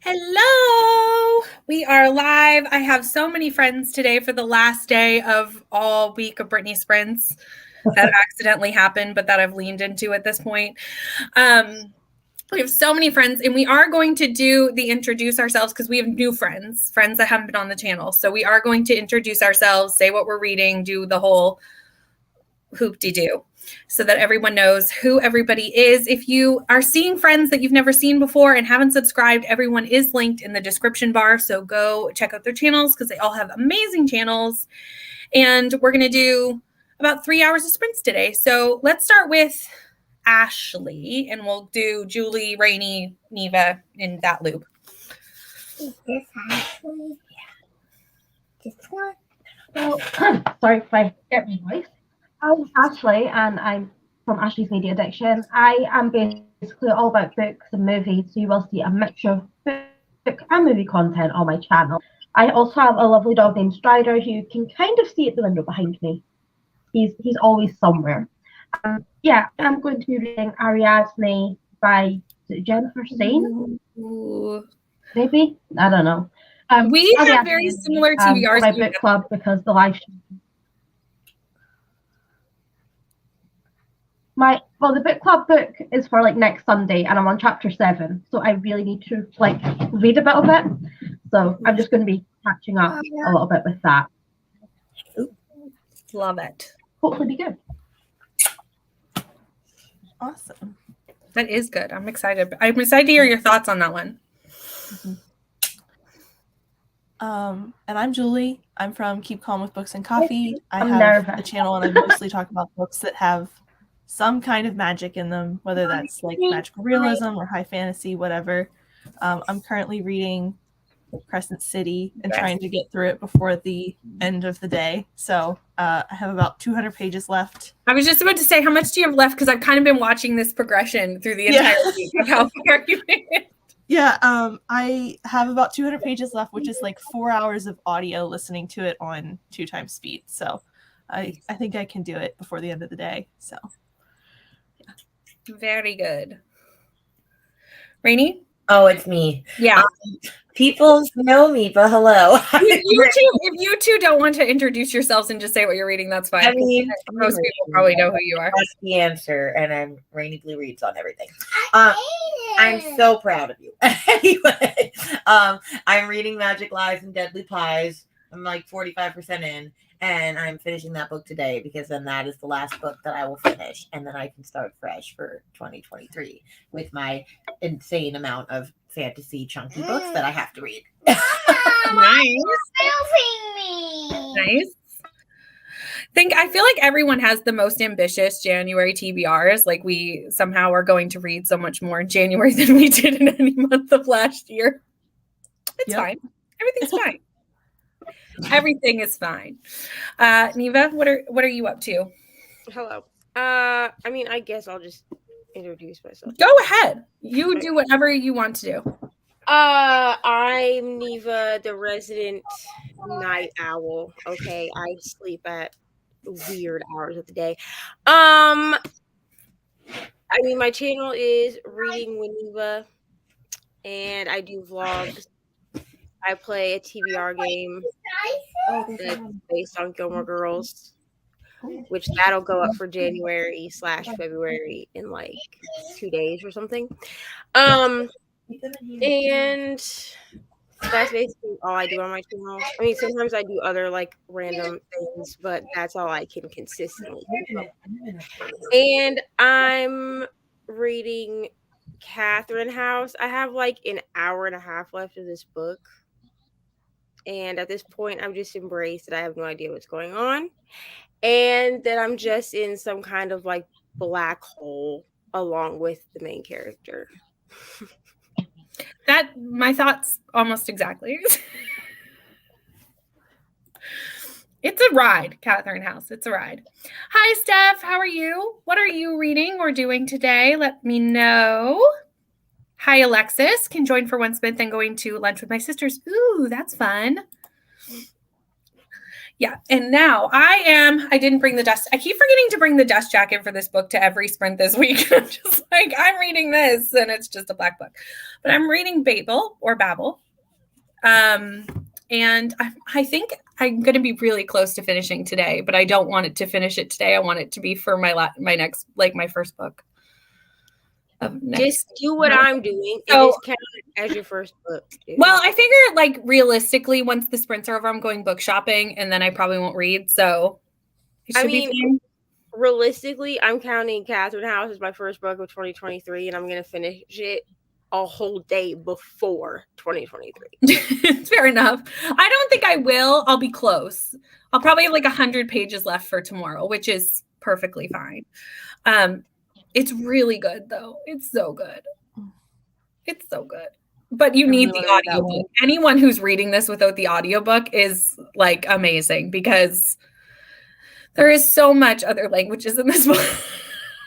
Hello! We are live. I have so many friends today for the last day of all week of Brittany Sprints that accidentally happened, but that I've leaned into at this point. We have so many friends, and we are going to do the introduce ourselves because we have new friends that haven't been on the channel. So we are going to introduce ourselves, say what we're reading, do the whole hoop-de-doo so that everyone knows who everybody is. If you are seeing friends that you've never seen before and haven't subscribed, everyone is linked in the description bar. So go check out their channels because they all have amazing channels. And we're going to do about 3 hours of sprints today. So let's start with Ashley, and we'll do Julie, Rainey, Neva in that loop. Is this Ashley? Yeah. This one? Well, sorry if I get my voice. I'm Ashley, and I'm from Ashley's Media Addiction. I am basically all about books and movies, so you will see a mixture of book and movie content on my channel. I also have a lovely dog named Strider, who you can kind of see at the window behind me. He's always somewhere. Yeah, I'm going to be reading Ariadne by Jennifer Sain. Maybe? I don't know. We have very similar TBRs. My book club because the live the book club book is for like next Sunday, and I'm on chapter 7, so I really need to like read a bit of it. So I'm just going to be catching up a little bit with that. Love it. Hopefully be good. Awesome. That is good. I'm excited. I'm excited to hear your thoughts on that one. And I'm Julie. I'm from Keep Calm with Books and Coffee. I'm have nervous. a channel and I mostly talk about books that have some kind of magic in them, whether that's like magical realism or high fantasy, whatever. I'm currently reading Crescent City and trying to get through it before the end of the day. So I have about 200 pages left. I was just about to say, how much do you have left? Because I've kind of been watching this progression through the entire week of how far you made it. Yeah, I have about 200 pages left, which is like 4 hours of audio listening to it on 2 times speed. So I think I can do it before the end of the day. So yeah. Very good. Rainey? Oh, it's me. Yeah. People know me, but hello. If you two don't want to introduce yourselves and just say what you're reading, that's fine. I mean, most people probably know who you are. That's the answer, and I'm Rainy Blue Reads on everything. I'm so proud of you. Anyway, I'm reading Magic Lies and Deadly Pies. I'm like 45% in, and I'm finishing that book today because then that is the last book that I will finish, and then I can start fresh for 2023 with my insane amount of fantasy chunky books that I have to read. Nice. I feel like everyone has the most ambitious January TBRs. Like we somehow are going to read so much more in January than we did in any month of last year. It's fine. Everything's fine. Everything is fine. Neva, what are you up to? Hello. I mean, I guess I'll just introduce myself. Go ahead. You do whatever you want to do. I'm Neva, the resident night owl. Okay, I sleep at weird hours of the day. I mean, my channel is Reading with Neva, and I do vlogs. I play a TBR game that's based on Gilmore Girls, which that'll go up for January/February in like 2 days or something. And that's basically all I do on my channel. I mean, sometimes I do other like random things, but that's all I can consistently do. And I'm reading Catherine House. I have like an hour and a half left of this book. And at this point, I've just embraced that I have no idea what's going on. And that I'm just in some kind of like black hole along with the main character. That my thoughts almost exactly. It's a ride, Catherine House. It's a ride. Hi, Steph. How are you? What are you reading or doing today? Let me know. Hi, Alexis. Can join for one spin, then going to lunch with my sisters. Ooh, that's fun. Yeah. And now I didn't bring the dust. I keep forgetting to bring the dust jacket for this book to every sprint this week. I'm just like, I'm reading this and it's just a black book. But I'm reading Babel or Babel. And I think I'm going to be really close to finishing today, but I don't want it to finish it today. I want it to be for my next, like my first book. Just do what I'm doing. So- it is counted as your first book. dude. Well, I figure like realistically, once the sprints are over, I'm going book shopping and then I probably won't read. So it should be fine. Realistically, I'm counting Catherine House as my first book of 2023, and I'm going to finish it a whole day before 2023. It's fair enough. I don't think I will. I'll be close. I'll probably have like 100 pages left for tomorrow, which is perfectly fine. It's really good though. It's so good. It's so good. But you need the audiobook. Anyone who's reading this without the audiobook is like amazing because there is so much other languages in this book.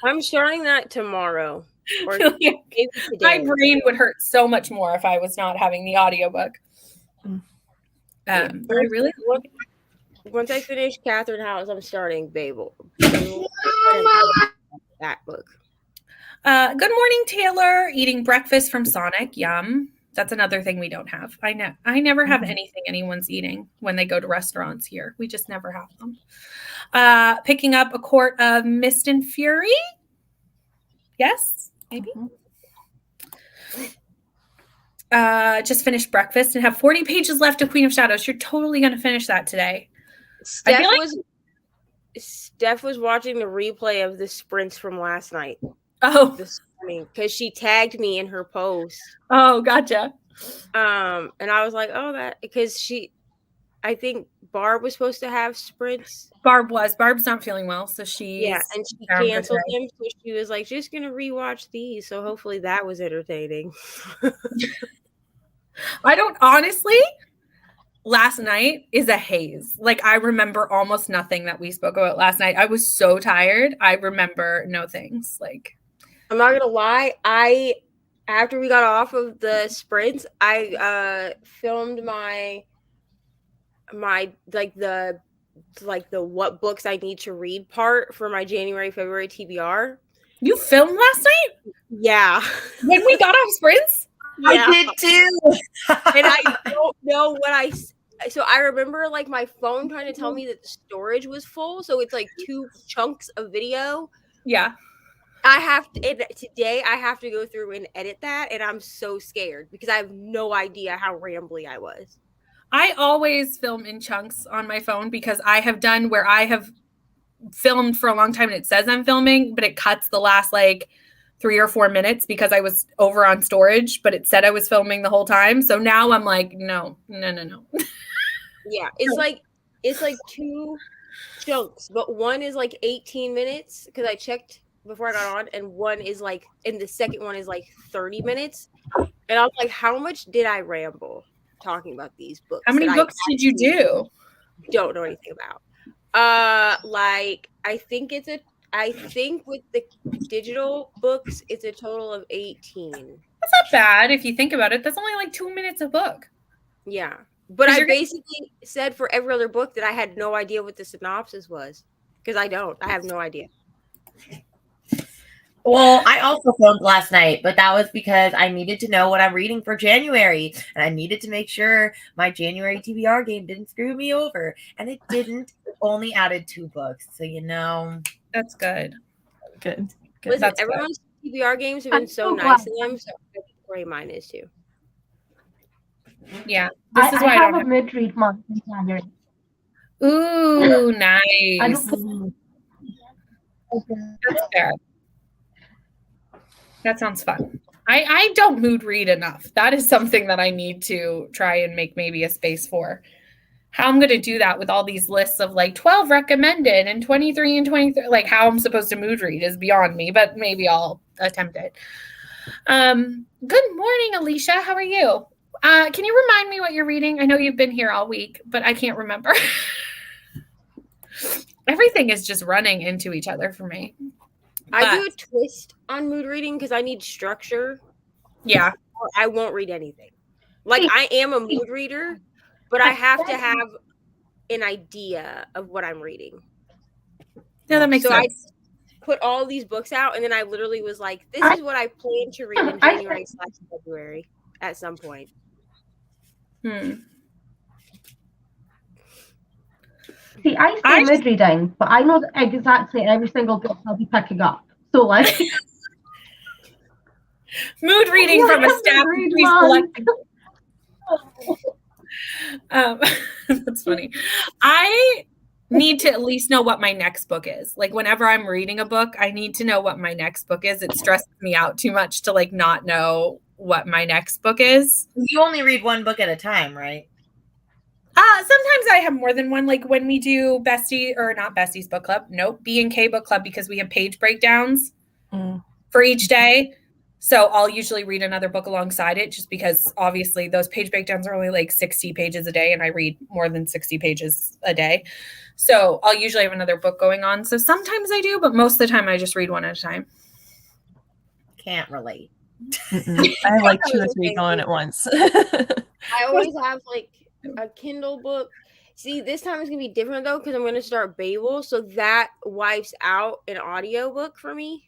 I'm starting that tomorrow. Or Yeah. maybe My today. brain would hurt so much more if I was not having the audiobook. I really Once I finish Catherine House, I'm starting Babel. That book. Good morning, Taylor. Eating breakfast from Sonic. Yum. That's another thing we don't have. I know. I never have anything anyone's eating when they go to restaurants here. We just never have them. Picking up a quart of Mist and Fury. Yes, maybe. Just finished breakfast and have 40 pages left of Queen of Shadows. You're totally going to finish that today. Steph was watching the replay of the sprints from last night. Oh, This morning because she tagged me in her post. oh, gotcha. And I was like, oh, that because I think Barb was supposed to have sprints. Barb's not feeling well, so she And she down for canceled today. them. So she was like, just gonna rewatch these. So hopefully that was entertaining. I don't honestly. Last night is a haze. Like I remember almost nothing that we spoke about last night. I was so tired. I remember no things. Like I'm not gonna lie. After we got off of the sprints, I filmed my the what books I need to read part for my January February TBR. you filmed last night Yeah. when we got off sprints. I did too. And I don't know what so I remember like my phone trying to tell me that the storage was full, so it's like 2 chunks of video. Yeah. Today I have to go through and edit that, and I'm so scared because I have no idea how rambly I was. I always film in chunks on my phone because I have done where I have filmed for a long time and it says I'm filming, but it cuts the last like 3 or 4 minutes because I was over on storage, but it said I was filming the whole time. So now I'm like, no. Yeah, it's like 2 chunks, but one is like 18 minutes because I checked before I got on, and one is like, and the second one is like 30 minutes. And I was like, how much did I ramble talking about these books? How many books did you do? Don't know anything about. Like I think with the digital books, it's a total of 18. That's not bad if you think about it. That's only like 2 minutes a book. Yeah. But 'Cause I you're basically said for every other book that I had no idea what the synopsis was. Because I have no idea. Well, I also filmed last night, but that was because I needed to know what I'm reading for January, and I needed to make sure my January TBR game didn't screw me over, and it didn't. It only added 2 books, so That's good. Good. Listen, That's everyone's TBR games have been I'm so so nice glad. to them, so I think Ray mine is too. Yeah. This is I why I have don't a mid-read month in January. Ooh, I nice. don't That's fair. That sounds fun. I don't mood read enough. That is something that I need to try and make maybe a space for. How I'm going to do that with all these lists of like 12 recommended and 23 and 23, like how I'm supposed to mood read is beyond me, but maybe I'll attempt it. Good morning, Alicia. How are you? Can you remind me what you're reading? I know you've been here all week, but I can't remember. Everything is just running into each other for me. I do a twist on mood reading because I need structure. Yeah. Or I won't read anything. Like I am a mood reader, but I have to have an idea of what I'm reading. Yeah, that makes So sense. I put all these books out, and then I literally was like, this is what I plan to read in January/February at some point. See, I say mood reading, but I know exactly every single book I'll be picking up. So, like, mood reading from a staff that's funny. I need to at least know what my next book is. Like, whenever I'm reading a book, I need to know what my next book is. It stresses me out too much to like not know what my next book is. You only read one book at a time, right? Sometimes I have more than one. Like when we do Bestie's book club. Nope, B&K book club, because we have page breakdowns for each day. So I'll usually read another book alongside it, just because obviously those page breakdowns are only like 60 pages a day, and I read more than 60 pages a day. So I'll usually have another book going on. So sometimes I do, but most of the time I just read one at a time. Can't relate. I have like 2 or 3 going at once. I always have like a Kindle book. See, this time it's gonna be different though, because I'm gonna start Babel, so that wipes out an audio book for me.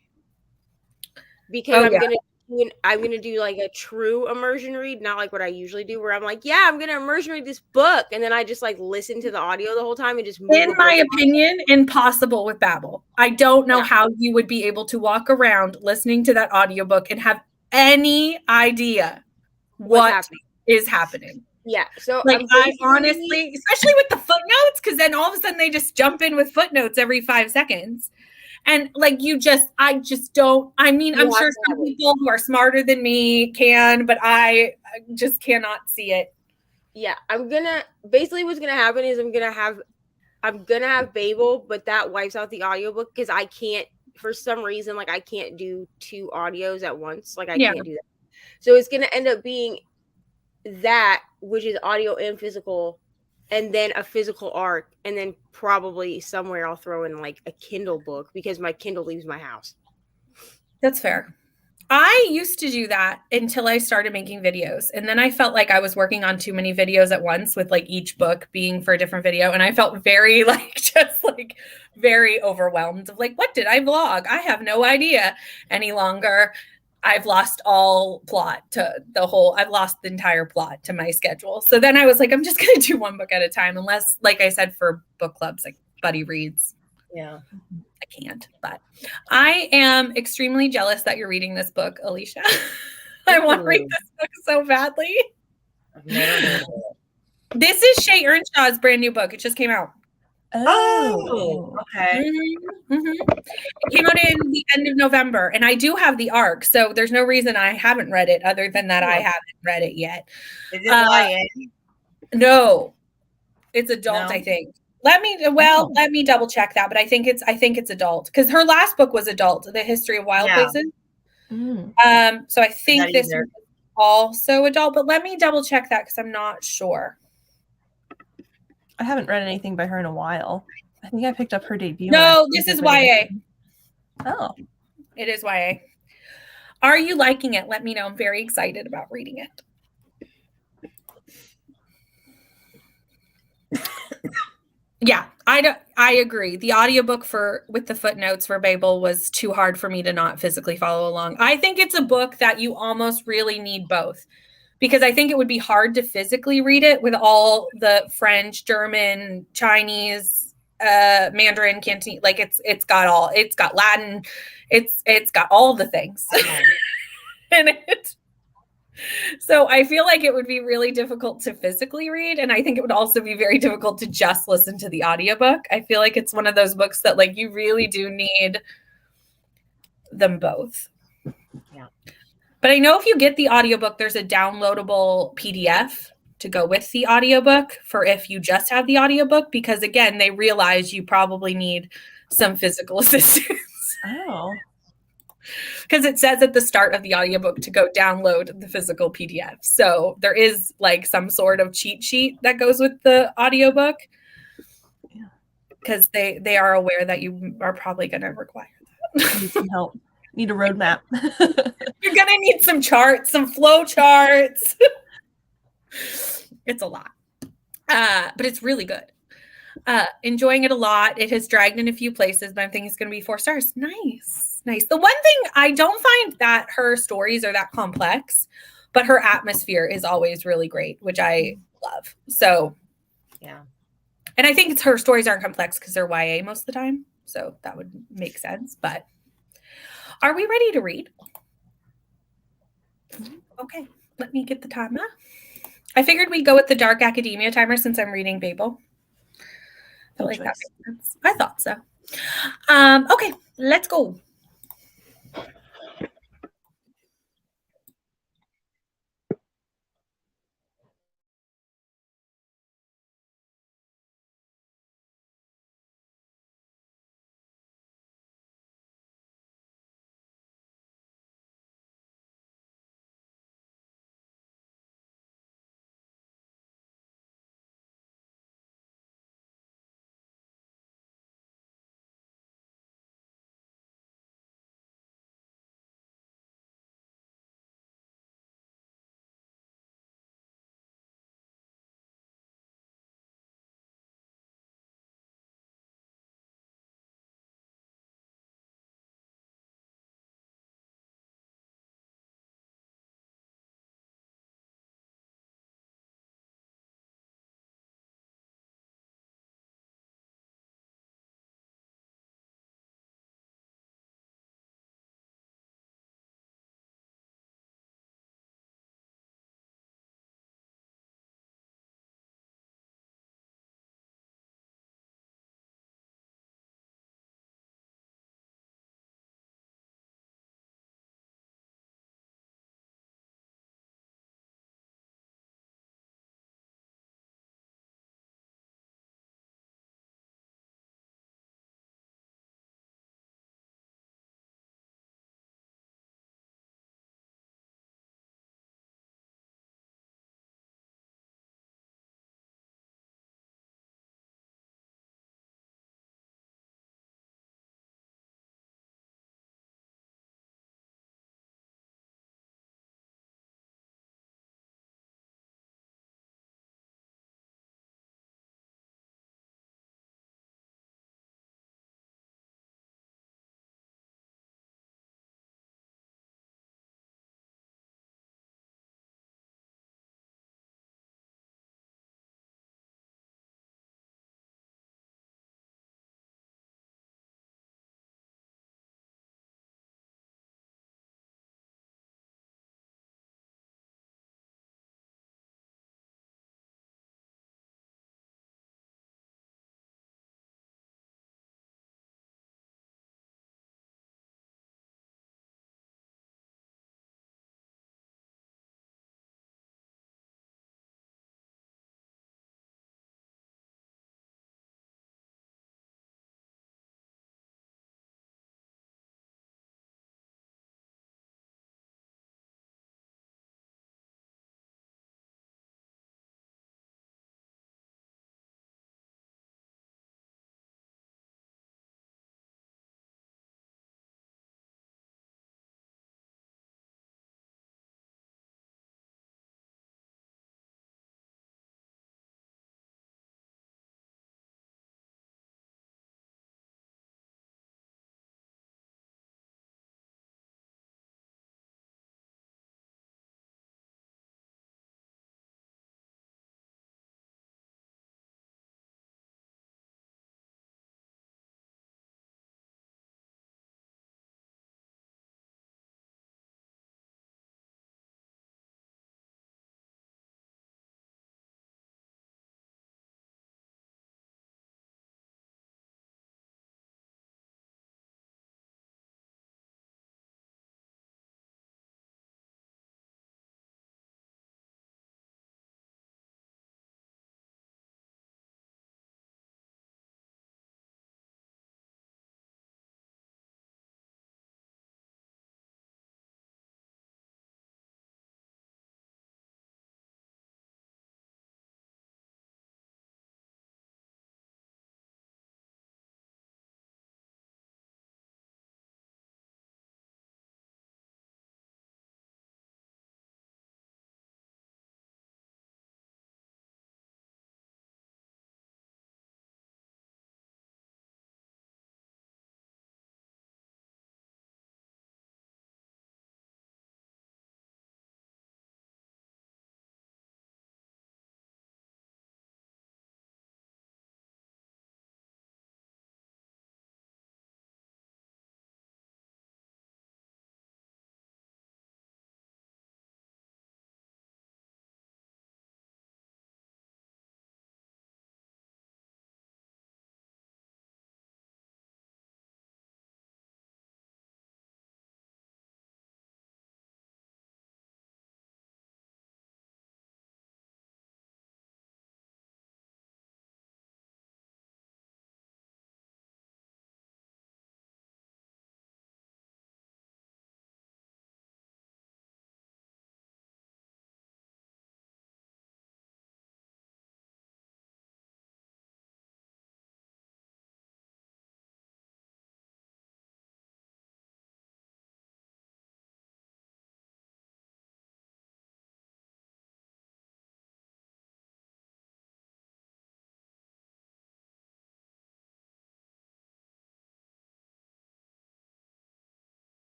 Because I'm gonna do like a true immersion read, not like what I usually do, where I'm like, yeah, I'm gonna immersion read this book, and then I just like listen to the audio the whole time and just move. In my opinion, impossible with Babbel. I don't know how you would be able to walk around listening to that audiobook and have any idea what is happening. Yeah. So like I honestly, especially with the footnotes, because then all of a sudden they just jump in with footnotes every 5 seconds. And like I just don't, I mean, I'm sure some people who are smarter than me can, but I just cannot see it. Yeah. Basically what's going to happen is I'm going to have Babel, but that wipes out the audiobook, because I can't, for some reason, like I can't do 2 audios at once. Like I can't do that. So it's going to end up being that, which is audio and physical, and then a physical arc, and then probably somewhere I'll throw in like a Kindle book, because my Kindle leaves my house. That's fair. I used to do that until I started making videos. And then I felt like I was working on too many videos at once, with like each book being for a different video. And I felt very very overwhelmed of like, what did I vlog? I have no idea any longer. I've lost all plot to I've lost the entire plot to my schedule. So then I was like, I'm just going to do one book at a time, unless, like I said, for book clubs, like Buddy reads. Yeah. I can't, but I am extremely jealous that you're reading this book, Alicia. I want to read this book so badly. I've never heard of it. This is Shay Earnshaw's brand new book. It just came out. Oh, okay. It came out in the end of November, and I do have the arc, so there's no reason I haven't read it, other than that I haven't read it yet. Is it YA? No, it's adult. No? I think. Let me double check that, but I think it's adult, because her last book was adult, The History of Wild Places. So I think this is also adult, but let me double check that, because I'm not sure. I haven't read anything by her in a while. I think I picked up her debut. No, this is YA. Oh. It is YA. Are you liking it? Let me know. I'm very excited about reading it. Yeah, I agree. The audiobook with the footnotes for Babel was too hard for me to not physically follow along. I think it's a book that you almost really need both, because I think it would be hard to physically read it with all the French, German, Chinese, Mandarin, Cantonese. Like it's got Latin, it's got all the things in it. So I feel like it would be really difficult to physically read, and I think it would also be very difficult to just listen to the audiobook. I feel like it's one of those books that like you really do need them both. Yeah. But I know if you get the audiobook, there's a downloadable PDF to go with the audiobook for if you just have the audiobook, because again, they realize you probably need some physical assistance. Oh. Because it says at the start of the audiobook to go download the physical PDF. So there is like some sort of cheat sheet that goes with the audiobook, because they are aware that you are probably going to require that. Need some help. Need a roadmap. You're going to need some charts, some flow charts. It's a lot. But it's really good. Enjoying it a lot. It has dragged in a few places, but I'm thinking it's going to be 4 stars. Nice. The one thing, I don't find that her stories are that complex, but her atmosphere is always really great, which I love. So, Yeah. and I think it's her stories aren't complex because they're YA most of the time. So that would make sense. But are we ready to read? Okay, let me get the timer. I figured we'd go with the Dark Academia timer since I'm reading Babel. I felt like that makes sense. I thought so. Okay, let's go.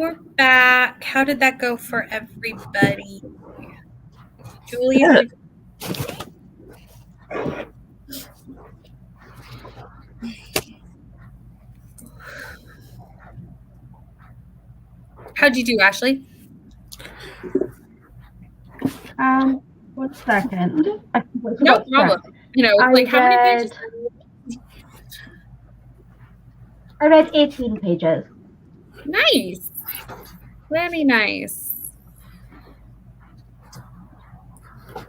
We're back. How did that go for everybody? Julie, how did How'd you do, Ashley? 1 second. I completely No forgot to problem. check. You know, I like how many pages? I read 18 pages. Nice. Very nice. I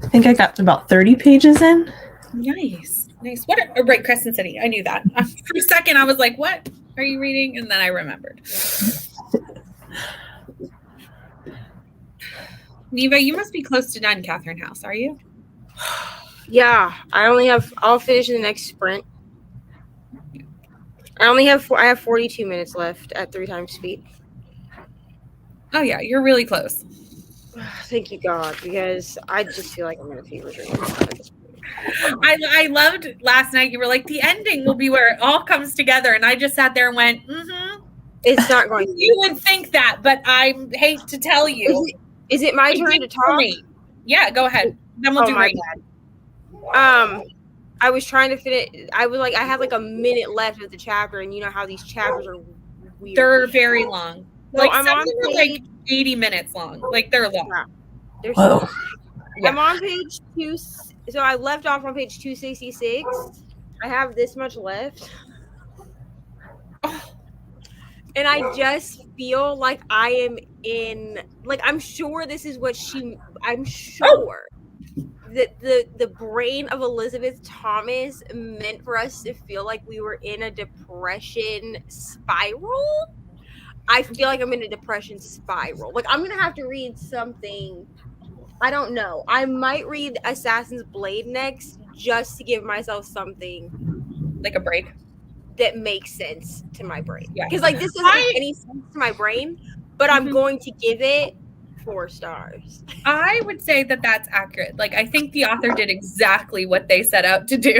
think I got to about 30 pages in. Nice. Nice. What? Right, Crescent City. I knew that. For a second, I was like, what are you reading? And then I remembered. Neva, you must be close to done, Catherine House, are you? Yeah, I'll finish in the next sprint. I have 42 minutes left at 3 times speed. Oh, yeah, you're really close. Thank you, God, because I just feel like I'm in a fever dream. I loved last night. You were like, the ending will be where it all comes together. And I just sat there and went, It's not going to. You would think that, but I hate to tell you. Is it my turn to talk? Yeah, go ahead. Then we'll do my Rainy. bad. I was trying to finish. I had like a minute left of the chapter, and you know how these chapters are weird. They're very long. So like I'm some on of them are like 80 minutes long. Like they're long. Yeah. They're Whoa. Yeah. I'm on page 2. So I left off on page 266. I have this much left. And I just feel like I am in, like, I'm sure this is what I'm sure that the brain of Elizabeth Thomas meant for us to feel like we were in a depression spiral. I feel like I'm in a depression spiral. Like, I'm going to have to read something. I don't know. I might read Assassin's Blade next just to give myself something. Like a break. That makes sense to my brain. Yeah. Because, like, this doesn't make any sense to my brain, but I'm going to give it 4 stars. I would say that that's accurate. Like, I think the author did exactly what they set out to do.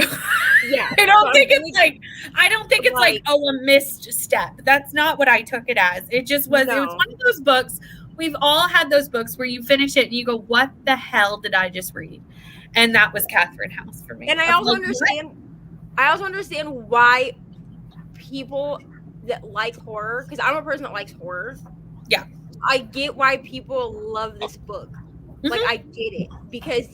Yeah. I don't think it's like, oh, a missed step. That's not what I took it as. It just was, It was one of those books. We've all had those books where you finish it and you go, what the hell did I just read? And that was Catherine House for me. And I also understand why people that like horror, because I'm a person that likes horror. Yeah. I get why people love this book. Like, I get it. Because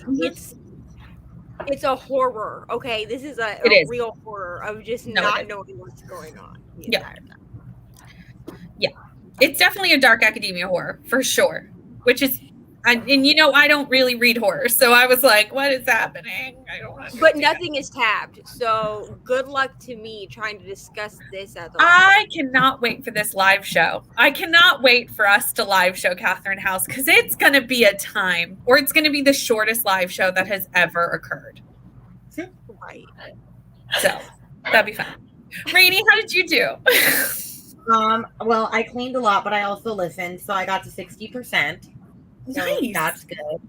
it's a horror, okay? This is a real horror of just not knowing what's going on. Yeah. It's definitely a dark academia horror, for sure. Which is, and you know, I don't really read horror, so I was like, what is happening? I don't know. But nothing is tabbed, so good luck to me trying to discuss this at the I cannot wait for this live show. I cannot wait for us to live show Catherine House, because it's going to be a time, or it's going to be the shortest live show that has ever occurred. Right. So, that'd be fun. Rainy, how did you do? Well, I cleaned a lot, but I also listened, so I got to 60%. So Nice. That's good.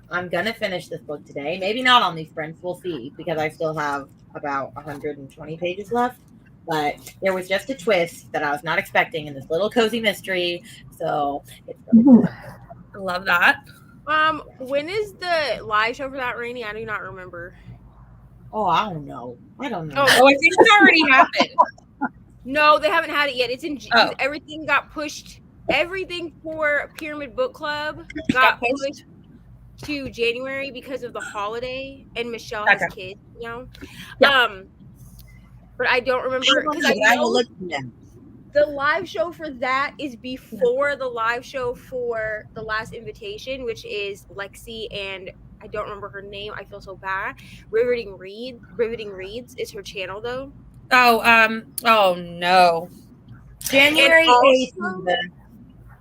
I'm gonna finish this book today. Maybe not on these sprints. We'll see, because I still have about 120 pages left. But there was just a twist that I was not expecting in this little cozy mystery. So it's really good. I love that. When is the live show for that, Rainy? I do not remember. Oh, I don't know. Oh, I think it's already happened. No, they haven't had it yet. It's in Oh. Everything got pushed. Everything for Pyramid Book Club got pushed to January because of the holiday, and Michelle has kids, you know. Yeah. But I don't remember, because I know the live show for that is before the live show for The Last Invitation, which is Lexi and I don't remember her name. I feel so bad. Riveting Reads is her channel though. Oh no. January 8th.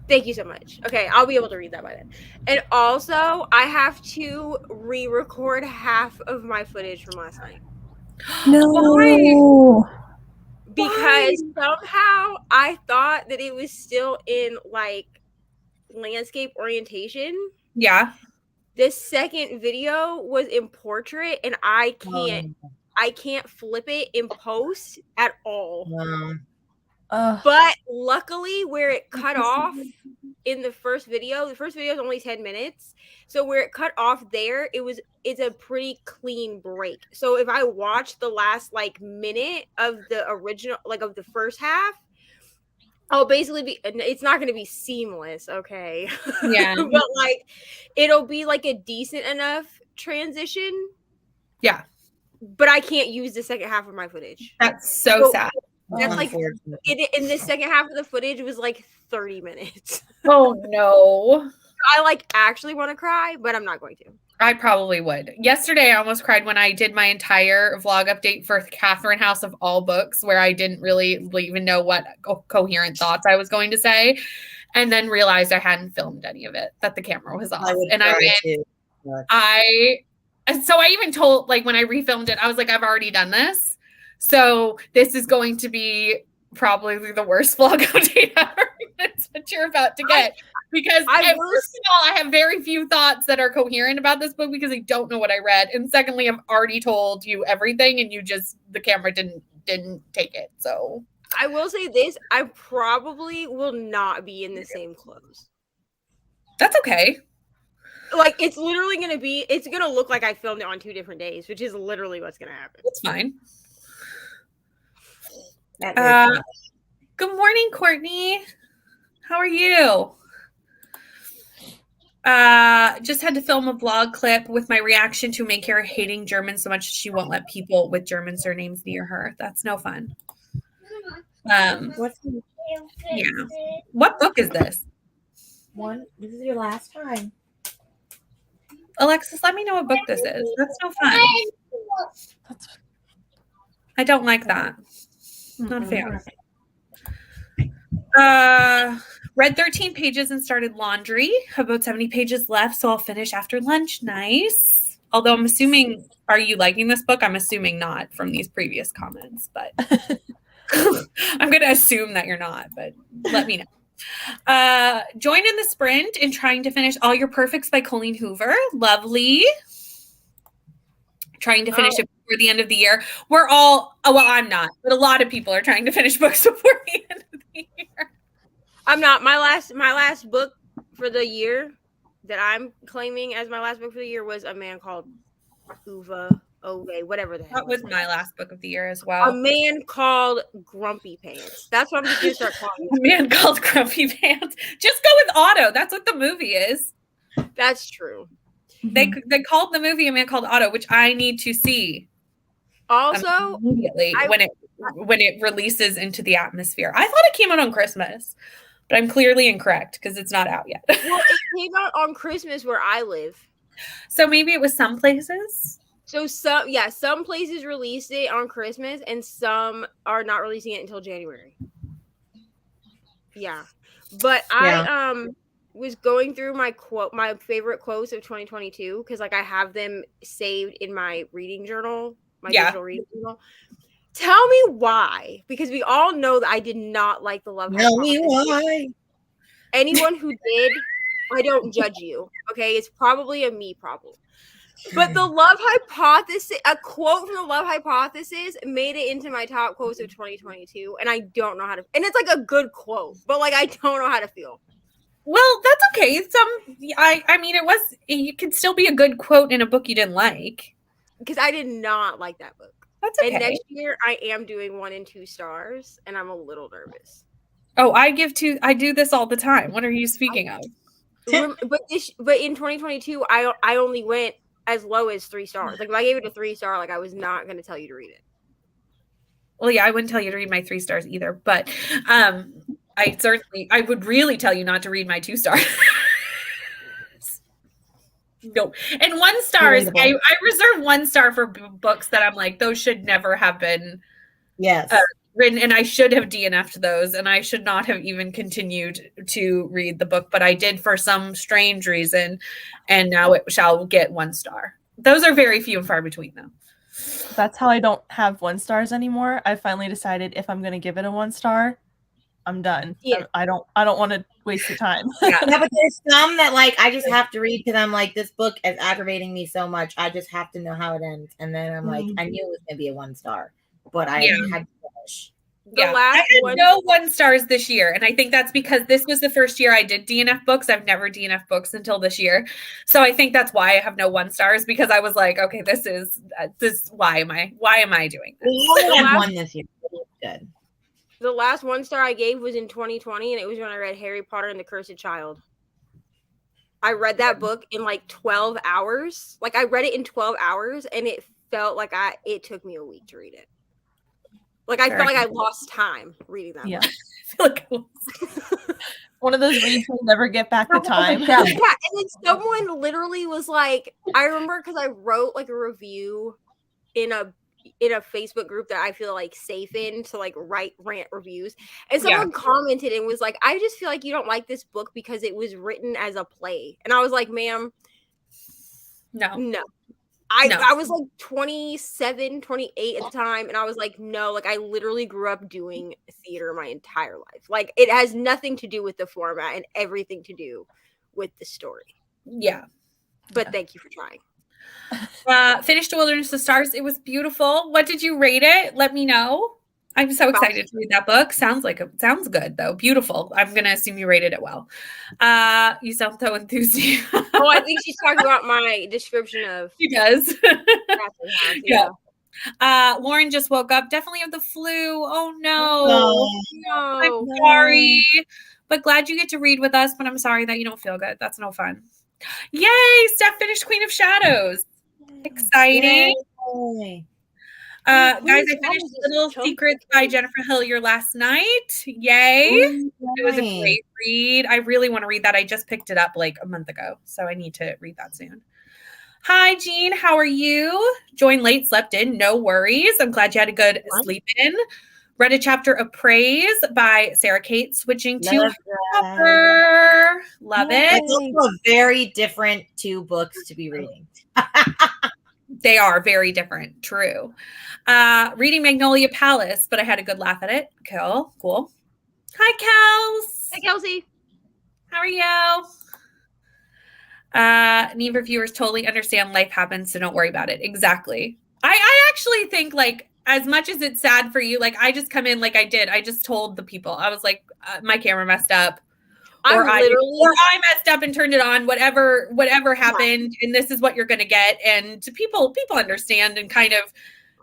Thank you so much. Okay, I'll be able to read that by then. And also, I have to re-record half of my footage from last night. No. Because somehow I thought that it was still in like landscape orientation. Yeah. This second video was in portrait, and I can't flip it in post at all. But luckily, where it cut off in the first video is only 10 minutes. So where it cut off there, it's a pretty clean break. So if I watch the last like minute of the original, like of the first half, I'll basically be, it's not going to be seamless, okay? Yeah. But like it'll be like a decent enough transition. Yeah. But I can't use the second half of my footage. That's so sad. That's like in the second half of the footage was like 30 minutes. Oh no. I like actually want to cry, but I'm not going to. I probably would. Yesterday, I almost cried when I did my entire vlog update for Catherine House of All Books, where I didn't really even know what coherent thoughts I was going to say, and then realized I hadn't filmed any of it, that the camera was off. So I even told, like, when I refilmed it, I was like, I've already done this. So this is going to be probably the worst vlog update ever. That's what you're about to get. Because first of all, I have very few thoughts that are coherent about this book because I don't know what I read. And secondly, I've already told you everything and the camera didn't take it. So I will say this, I probably will not be in the same clothes. That's okay. Like it's literally it's gonna look like I filmed it on 2 different days, which is literally what's gonna happen. It's fine. Good morning, Courtney. How are you? Just had to film a vlog clip with my reaction to Maycare hating German so much she won't let people with German surnames near her. That's no fun. Yeah. What book is this? This is your last time. Alexis, let me know what book this is. That's no fun. I don't like that. Not fair. Read 13 pages and started laundry. Have about 70 pages left, so I'll finish after lunch. Nice. Although I'm assuming, are you liking this book? I'm assuming not from these previous comments, but I'm going to assume that you're not, but let me know. Join in the sprint in trying to finish All Your Perfects by Colleen Hoover. Lovely. Trying to finish it before the end of the year. We're all, I'm not, but a lot of people are trying to finish books before the end of the year. I'm not. My last book for the year that I'm claiming as my last book for the year was A Man Called Uwe, whatever the hell. That was my last book of the year as well. A Man Called Grumpy Pants. That's what I'm just gonna start calling it. A Man Called Grumpy Pants. Just go with Otto. That's what the movie is. That's true. They called the movie A Man Called Otto, which I need to see. Also, immediately when it releases into the atmosphere. I thought it came out on Christmas, but I'm clearly incorrect because it's not out yet. Well, it came out on Christmas where I live. So maybe it was some places. So some places released it on Christmas and some are not releasing it until January. Yeah. But I was going through my favorite quotes of 2022 because like I have them saved in my reading journal, digital reading journal. Tell me why, because we all know that I did not like the Love Hypothesis. Tell me why. Anyone who did, I don't judge you. Okay, it's probably a me problem. But the Love Hypothesis, a quote from the Love Hypothesis made it into my top quotes of 2022, and I don't know how to. And it's like a good quote, but like I don't know how to feel. Well, that's okay. I mean, it could still be a good quote in a book you didn't like. Because I did not like that book. That's okay. And next year I am doing 1 and 2 stars, and I'm a little nervous. Oh, I do this all the time. What are you speaking of? But in 2022, I only went as low as 3 stars. Like if I gave it a 3-star, like I was not going to tell you to read it. Well, yeah, I wouldn't tell you to read my 3 stars either, but I would really tell you not to read my 2 stars. No, and 1 stars. I reserve 1 star for books that I'm like, those should never have been written, and I should have DNF'd those, and I should not have even continued to read the book, but I did for some strange reason, and now it shall get 1 star. Those are very few and far between, though. That's how I don't have 1 stars anymore. I finally decided if I'm going to give it a 1 star, I'm done. Yeah. I don't want to waste the time. Yeah, but there's some that like I just have to read because I'm like, this book is aggravating me so much. I just have to know how it ends. And then I'm like, I knew it was gonna be a 1 star, but I had to finish. I last had one. no 1 stars this year, and I think that's because this was the first year I did DNF books. I've never DNF books until this year, so I think that's why I have no 1 stars, because I was like, okay, this why am I doing this? We only had one this year. Good. The last 1 star I gave was in 2020, and it was when I read Harry Potter and the Cursed Child. I read that book in like 12 hours. Like, I read it in 12 hours, and it felt like it took me a week to read it. Like, I felt like I lost time reading that Yeah. book. One of those reads you'll never get back the time. Yeah, and then someone literally was like, I remember because I wrote like a review in a Facebook group that I feel like safe in to like rant reviews, and someone commented and was like, I just feel like you don't like this book because it was written as a play. And I was like, ma'am, no. I was like 27, 28 at the time, and I was like, no, like I literally grew up doing theater my entire life. Like, it has nothing to do with the format and everything to do with the story. Yeah. But thank you for trying. Finished Wilderness of Stars. It was beautiful. What did you rate it? Let me know. I'm so excited to read that book. Sounds good though. Beautiful. I'm gonna assume you rated it well. You sound so enthusiastic. Oh, I think she's talking about my description of. She does. Yeah. Lauren just woke up. Definitely have the flu. Oh no. I'm No. sorry. But glad you get to read with us. But I'm sorry that you don't feel good. That's no fun. Yay! Steph finished Queen of Shadows. Exciting. Yay. Guys, I finished Little Secrets by Jennifer Hillier last night. Yay. It was a great read. I really want to read that. I just picked it up like a month ago, so I need to read that soon. Hi, Jean. How are you? Joined late, slept in. No worries. I'm glad you had a good sleep in. Read a chapter of Praise by Sarah Kate, switching to Hopper. Love it. It's also a very different 2 books to be reading. They are very different. True. Reading Magnolia Palace, but I had a good laugh at it. Cool. Hi, Kels. Hey, Kelsey. How are you? Neva viewers totally understand life happens, so don't worry about it. Exactly. I actually think, like, as much as it's sad for you, like, I just come in like I did. I just told the people. I was like, my camera messed up. Or I messed up and turned it on, whatever happened, and this is what you're going to get. And people understand, and kind of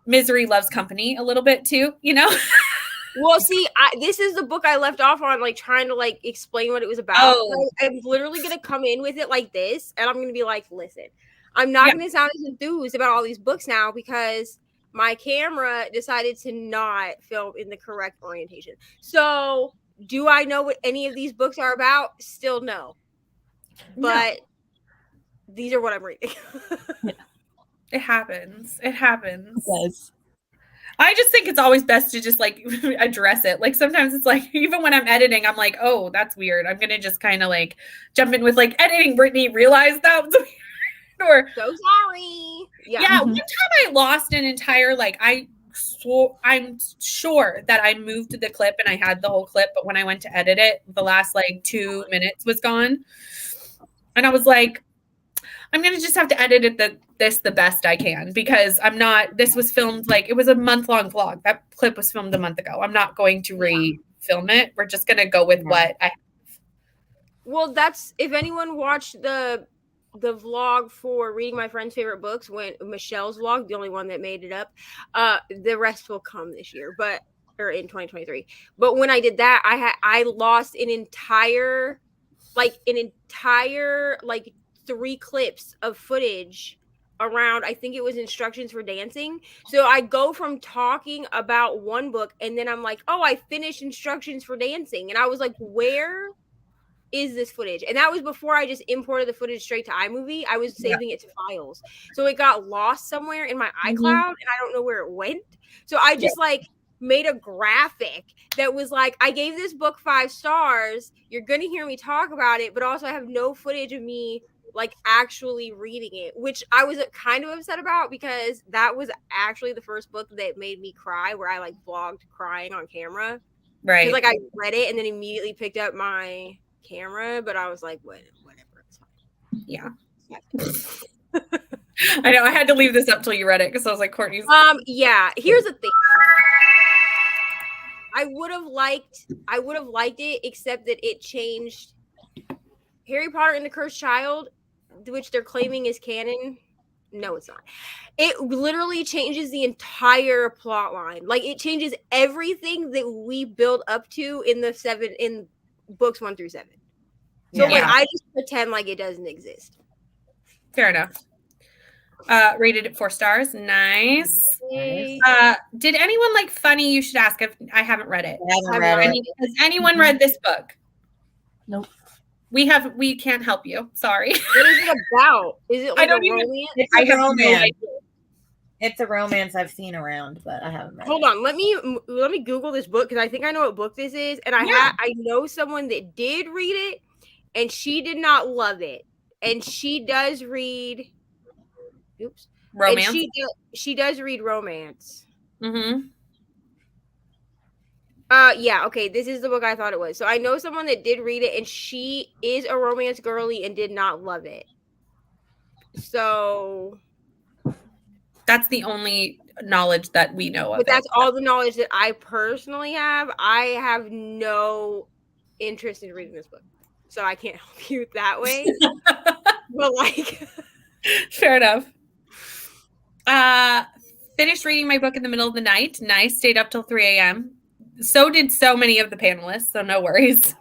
misery loves company a little bit too, you know? Well, see, this is the book I left off on, like, trying to, like, explain what it was about. Oh. I'm literally going to come in with it like this, and I'm going to be like, listen, I'm not going to sound as enthused about all these books now because my camera decided to not film in the correct orientation. So... do I know what any of these books are about? Still no. But these are what I'm reading. It happens. It does. I just think it's always best to just like address it. Like sometimes it's like, even when I'm editing, I'm like, oh, that's weird. I'm going to just kind of like jump in with like editing. Brittany realized that was weird. Or so sorry. Yeah. One time I lost an entire, like I'm sure that I moved the clip and I had the whole clip, but when I went to edit it, the last like 2 minutes was gone. And I was like, I'm going to just have to edit it the best I can, because this was filmed, like, it was a month-long vlog. That clip was filmed a month ago. I'm not going to re-film it. We're just going to go with what I have. Well, if anyone watched the vlog for reading my friend's favorite books, when Michelle's vlog, the only one that made it up, the rest will come this year, or in 2023. But when I did that, I lost an entire 3 clips of footage around, I think it was instructions for dancing. So I go from talking about one book, and then I'm like, oh, I finished instructions for dancing, and I was like, where is this footage? And that was before I just imported the footage straight to iMovie. I was saving it to files, so it got lost somewhere in my iCloud, and I don't know where it went. So I just like made a graphic that was like, I gave this book 5 stars. You're gonna hear me talk about it, but also I have no footage of me like actually reading it, which I was kind of upset about, because that was actually the first book that made me cry, where I like vlogged crying on camera. Right. Like I read it and then immediately picked up my camera, but I was like, whatever, it's fine. Yeah. I know, I had to leave this up till you read it, because I was like, Courtney's yeah, here's the thing. I would have liked it, except that it changed Harry Potter and the Cursed Child, which they're claiming is canon. No, it's not. It literally changes the entire plot line. Like, it changes everything that we build up to in books 1 through 7. So like, Yeah. I just pretend like it doesn't exist. Fair enough. Rated at 4 stars. Nice. Yay. Did anyone like Funny? You should ask if I haven't read it. I haven't read it. Has anyone read this book? Nope. We can't help you. Sorry. What is it about? Is it like a romance? It's I a have no romance. idea. It's a romance I've seen around, but I haven't read Hold it. on, let me Google this book because I think I know what book this is, and I know someone that did read it, and she did not love it, and she does read. Oops. Romance. And she does read romance. Mm-hmm. Yeah, okay, this is the book I thought it was. So I know someone that did read it, and she is a romance girly and did not love it. So That's the only knowledge that we know of. but that's all the knowledge that I personally have. I have no interest in reading this book, so I can't help you that way. But like, Fair enough. Finished reading my book in the middle of the night. Nice. Stayed up till 3 a.m. So did so many of the panelists, so no worries.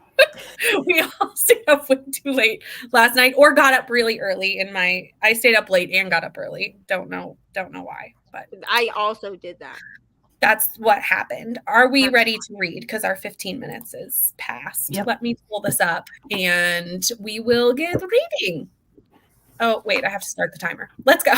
We all stayed up way too late last night, or got up really early. I stayed up late and got up early. Don't know why, but I also did that. that's what happened. Are we ready to read? Because our 15 minutes is past. Yep. Let me pull this up and we will get reading. Oh, wait, I have to start the timer. Let's go.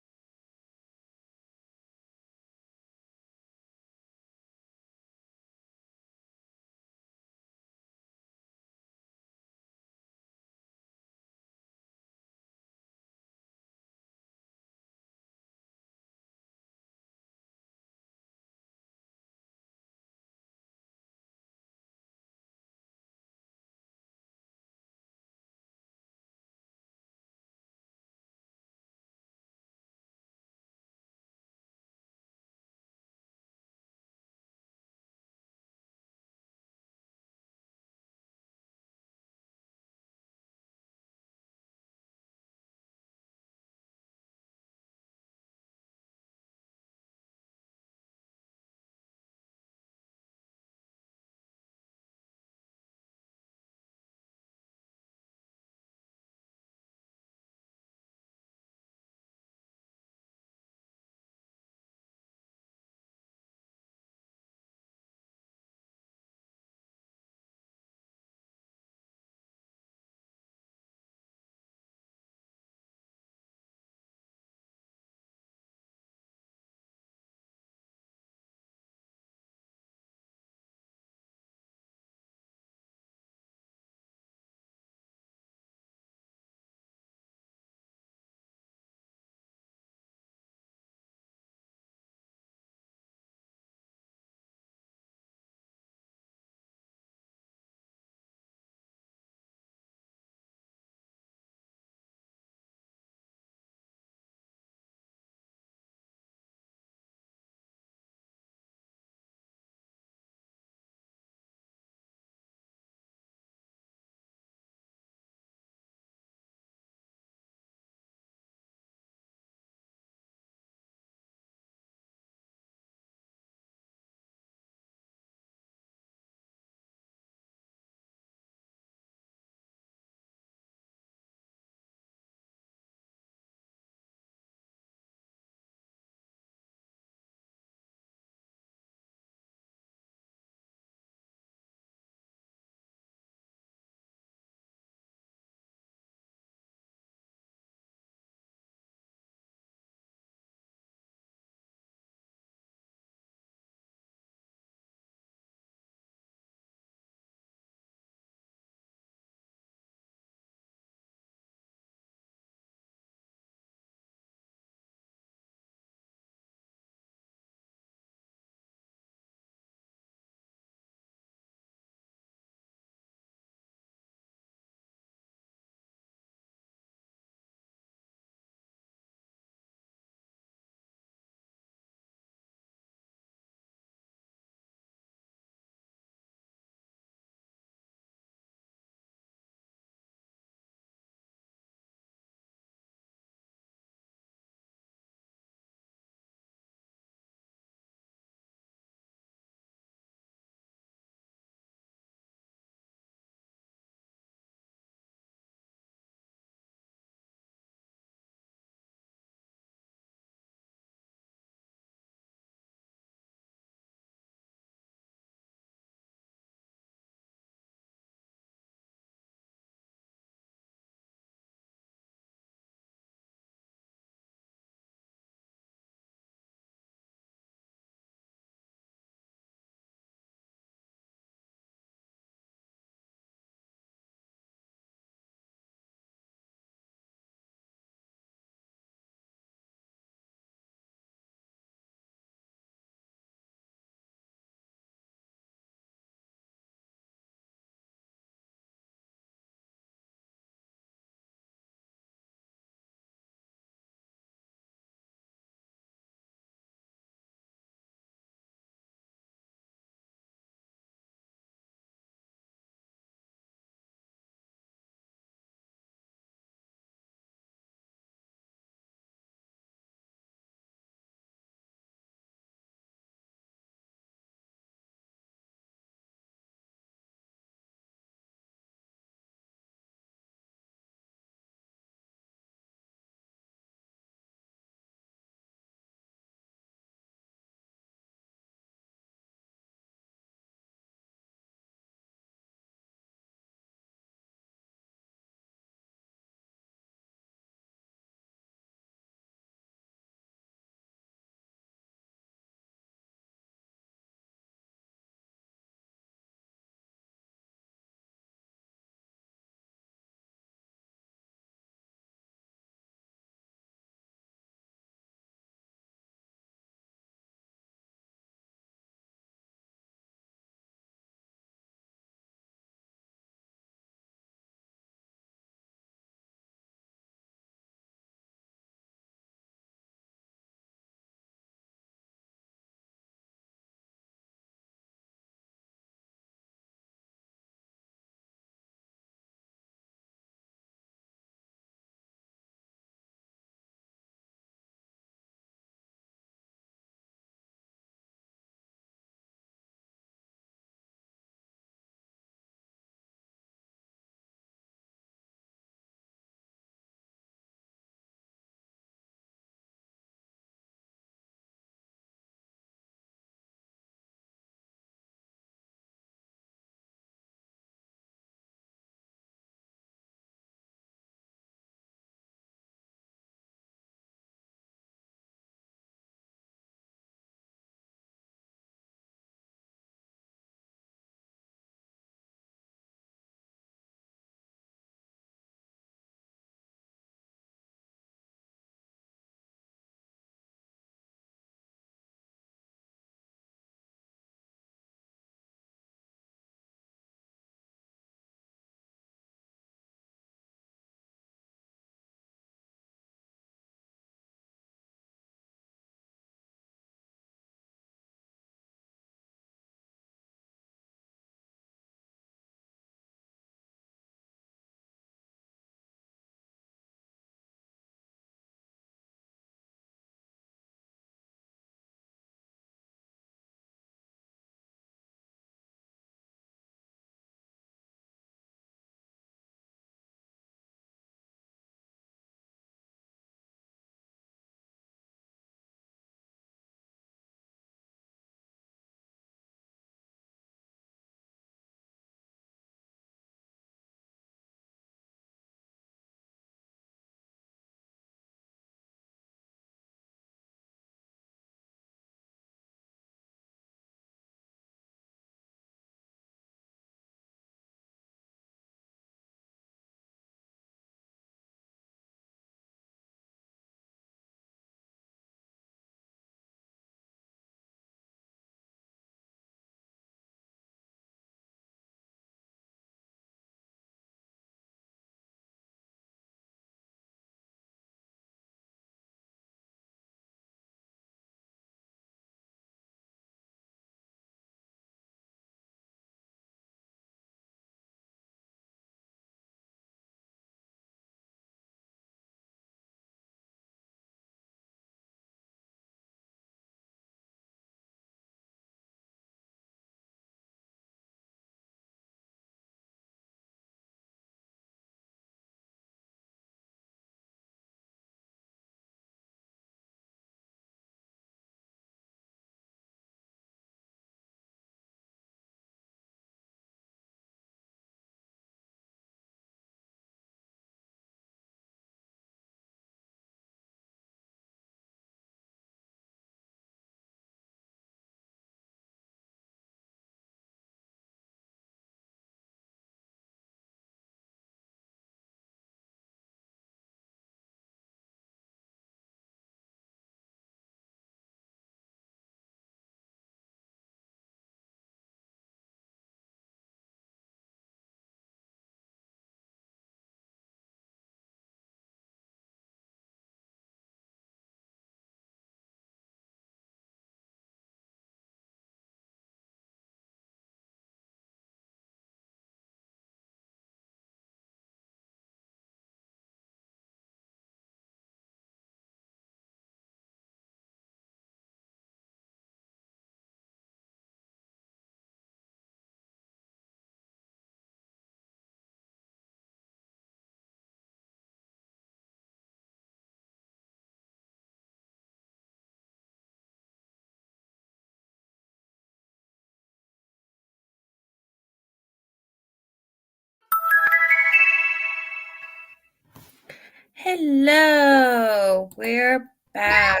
Hello, we're back.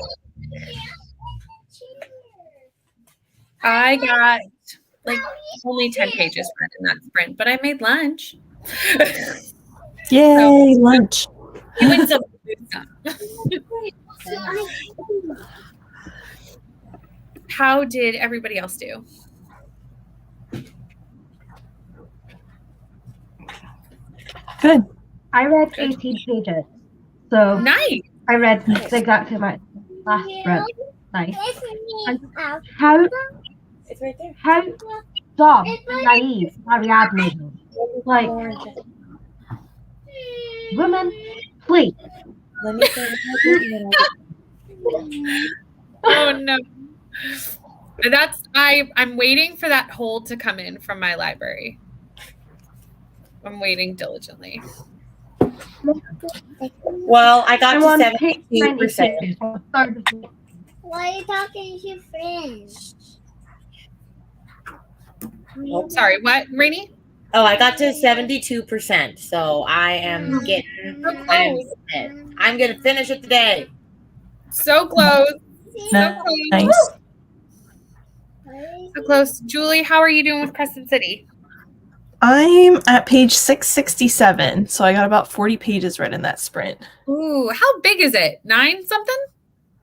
I got like only 10 pages read in that sprint, but I made lunch. Yay, lunch. You win some, lose some. How did everybody else do? Good. I read 18 pages. So Nice. I read the exact amount last sprint. Nice. And how It's right there. how dumb and naive Ariadne is. Like, woman, please. Let me Oh no. I'm waiting for that hold to come in from my library. I'm waiting diligently. Well, I got I'm to on page 72%. 92. Why are you talking to friends? Sorry, what, Rainey? Oh, I got to 72%. So I am getting. I'm gonna finish it today. So close. So close. Nice. So close. Julie, how are you doing with Crescent City? I'm at page 667, so I got about 40 pages read in that sprint. Ooh, how big is it? 9 something?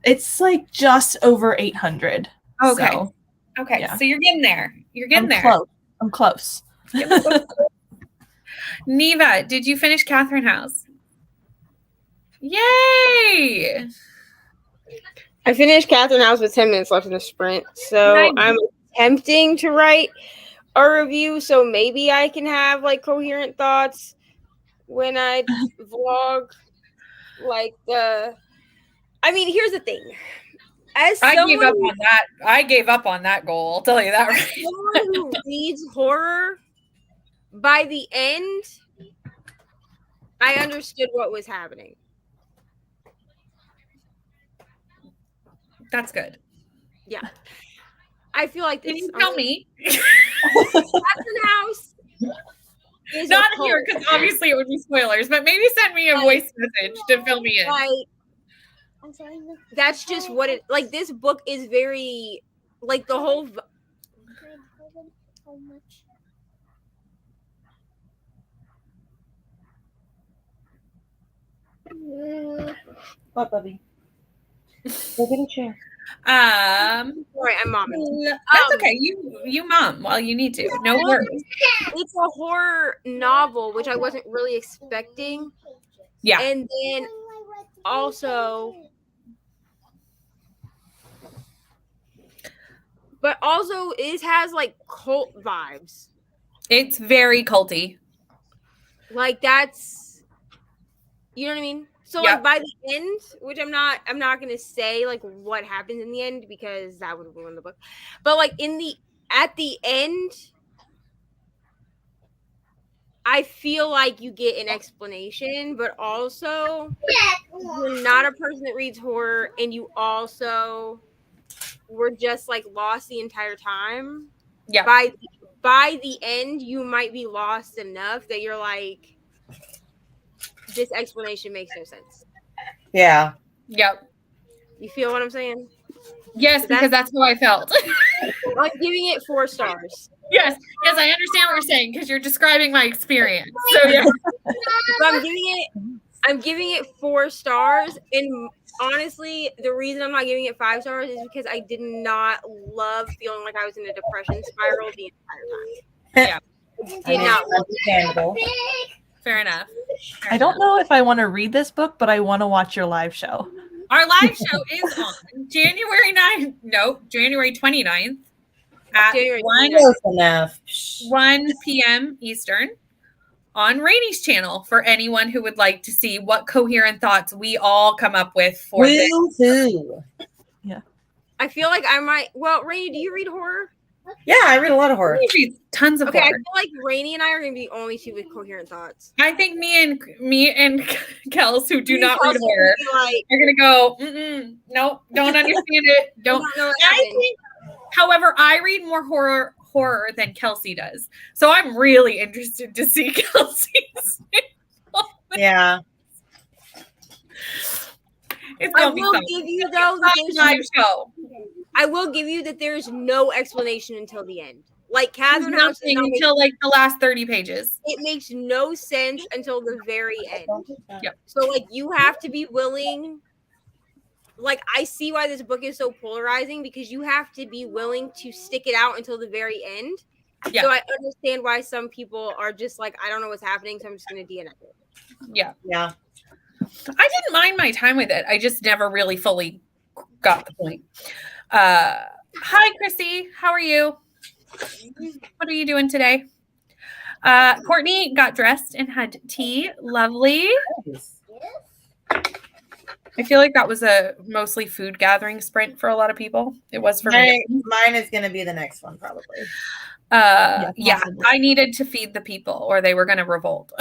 It's like just over 800. Okay. So Okay, yeah. so you're getting there. You're getting there. Close. I'm close. Neva, did you finish Catherine House? Yay! I finished Catherine House with 10 minutes left in the sprint, so Nice. I'm attempting to write a review, so maybe I can have like coherent thoughts when I vlog. Like here's the thing. As I someone gave up on that. I gave up on that goal. I'll tell you that right. someone who reads horror, by the end, I understood what was happening. That's good. Yeah. I feel like Can this you tell me? Catherine House is Not a cult. here, because obviously it would be spoilers, but maybe send me a voice message to fill me in. Like, that's just what it like. This book is very like the whole. How much? What, Bubby? Go get a chair. Sorry, I'm momming. That's okay. You mom while you need to. No worries. It's a horror novel, which I wasn't really expecting. Yeah. And then also, but also it has like cult vibes. It's very culty. Like that's, you know what I mean? So Yeah. like by the end, which I'm not gonna say like what happens in the end because that would ruin the book. But like at the end, I feel like you get an explanation, but also you're not a person that reads horror, and you also were just like lost the entire time. Yeah. By the end, you might be lost enough that you're like, this explanation makes no sense. Yeah. Yep. You feel what I'm saying? Yes, because that's how I felt. I'm giving it 4 stars. Yes, I understand what you're saying because you're describing my experience. So yeah. But I'm giving it 4 stars, and honestly, the reason I'm not giving it 5 stars is because I did not love feeling like I was in a depression spiral the entire time. Yeah. Did not love Understandable. Fair enough. I don't know if I want to read this book, but I want to watch your live show. Our live show is on January 9th. No, January 29th at January 1 Close enough. 1 p.m. Eastern on Rainey's channel for anyone who would like to see what coherent thoughts we all come up with for this. Woo-hoo. I feel like I might. Well, Rainy, do you read horror? Yeah, I read a lot of horror. Rainey reads tons of Okay, I horror. feel like Rainy and I are going to be the only 2 with coherent thoughts. I think me and Kels, who do not read Also horror, be like, are gonna go. Nope, don't understand it. I Don't. don't know what I happened. think, however, I read more horror than Kelsey does, so I'm really interested to see Kelsey's. Yeah. It's I gonna be will fun. give you It's though. a That fun there's live show. I will give you that there's no explanation until the end. Like There's Catherine House does nothing not make, until like the last 30 pages. it makes no sense until the very end. Yep. So like you have to be willing. Like I see why this book is so polarizing because you have to be willing to stick it out until the very end. Yeah. So I understand why some people are just like, I don't know what's happening, so I'm just gonna DNF it. Yeah. Yeah. I didn't mind my time with it. I just never really fully got the point. Hi, Chrissy. How are you? What are you doing today? Courtney got dressed and had tea. Lovely. I feel like that was a mostly food gathering sprint for a lot of people. It was for me. Mine is going to be the next one, probably. Yeah, possibly. I needed to feed the people or they were going to revolt.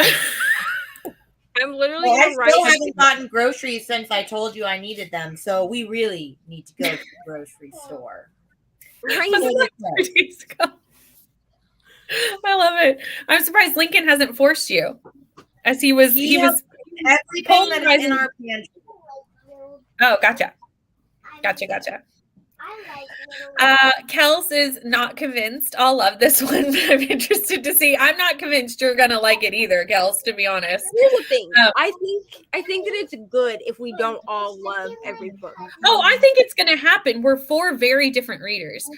I'm literally Well, I gonna write. still haven't gotten groceries since I told you I needed them. So we really need to go to the grocery store. Rainy, I love it. I'm surprised Lincoln hasn't forced you, as he was Everything that is in our pantry. Oh, gotcha. Kels is not convinced. I'll love this one. I'm interested to see. I'm not convinced you're gonna like it either, Kels, to be honest. here's the thing. I think that it's good if we don't all love every book. Oh, I think it's gonna happen. We're four very different readers.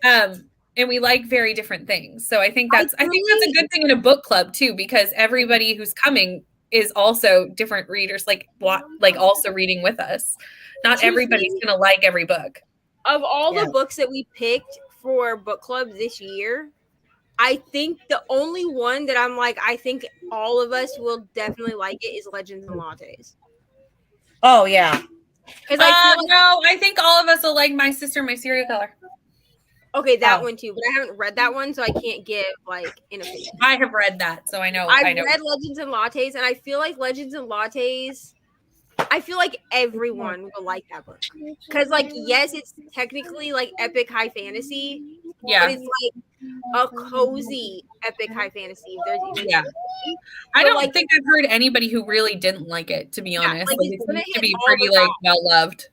And we like very different things. So I think that's a good thing in a book club too, because everybody who's coming is also different readers, like also reading with us. Not everybody's gonna like every book. Of all the books that we picked for book club this year, I think the only one that I'm like, I think all of us will definitely like it is Legends and Lattes. Oh yeah. Because no, I think all of us will like My Sister, My Serial Killer. Okay, that one too, but I haven't read that one, so I can't give like an opinion. I have read that, so I know. I read Legends and Lattes, and I feel like Legends and Lattes. I feel like everyone will like that book because, like, yes, it's technically like epic high fantasy, but it's like a cozy epic high fantasy. If there's even I don't think I've heard anybody who really didn't like it. To be honest, like, it seems to be pretty well loved.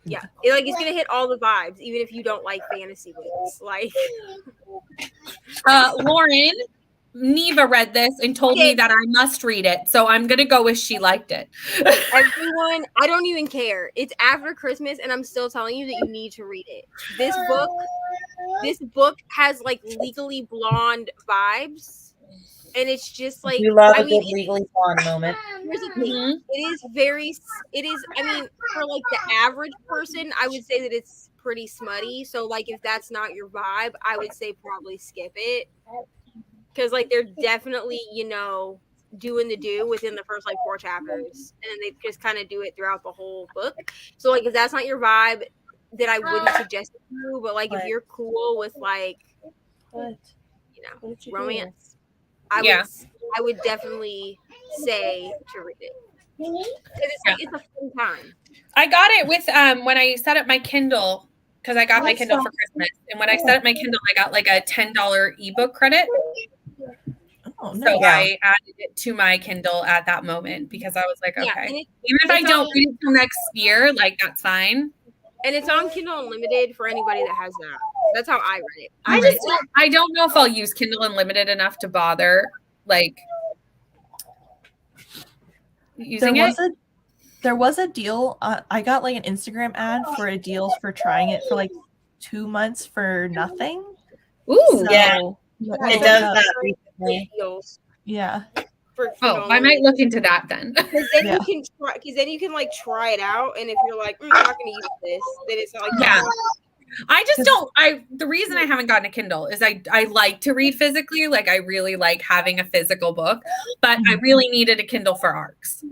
Yeah, it's gonna hit all the vibes, even if you don't like fantasy books. Like, Lauren, Neva read this and told me that I must read it, so I'm gonna go with she liked it. Everyone, I don't even care. It's after Christmas, and I'm still telling you that you need to read it. This book has like Legally Blonde vibes. And it's just like you love a good Legally Blonde moment. Here's the thing. I mean, for like the average person, I would say that it's pretty smutty. So like if that's not your vibe, I would say probably skip it. Because like they're definitely, doing the do within the first like 4 chapters. And they just kind of do it throughout the whole book. So like if that's not your vibe, then I wouldn't suggest it to you. But like if you're cool with like romance. I would definitely say to read it. It's a fun time. I got it with when I set up my Kindle, because I got my Kindle for Christmas. And when I set up my Kindle, I got like a $10 ebook credit. Oh, no. So I added it to my Kindle at that moment because I was like, okay. Even if I don't read it till next year, like that's fine. And it's on Kindle Unlimited for anybody that has that. That's how I read it. I don't know if I'll use Kindle Unlimited enough to bother like using it. There was a deal. I got like an Instagram ad for a deal for trying it for like 2 months for nothing. Ooh, it does that recently. Yeah. I might look into that then. Because then you can try. Because then you can like try it out, and if you're like, I'm not going to use this, then it's not like I just don't. The reason I haven't gotten a Kindle is I like to read physically. Like I really like having a physical book, but I really needed a Kindle for ARCs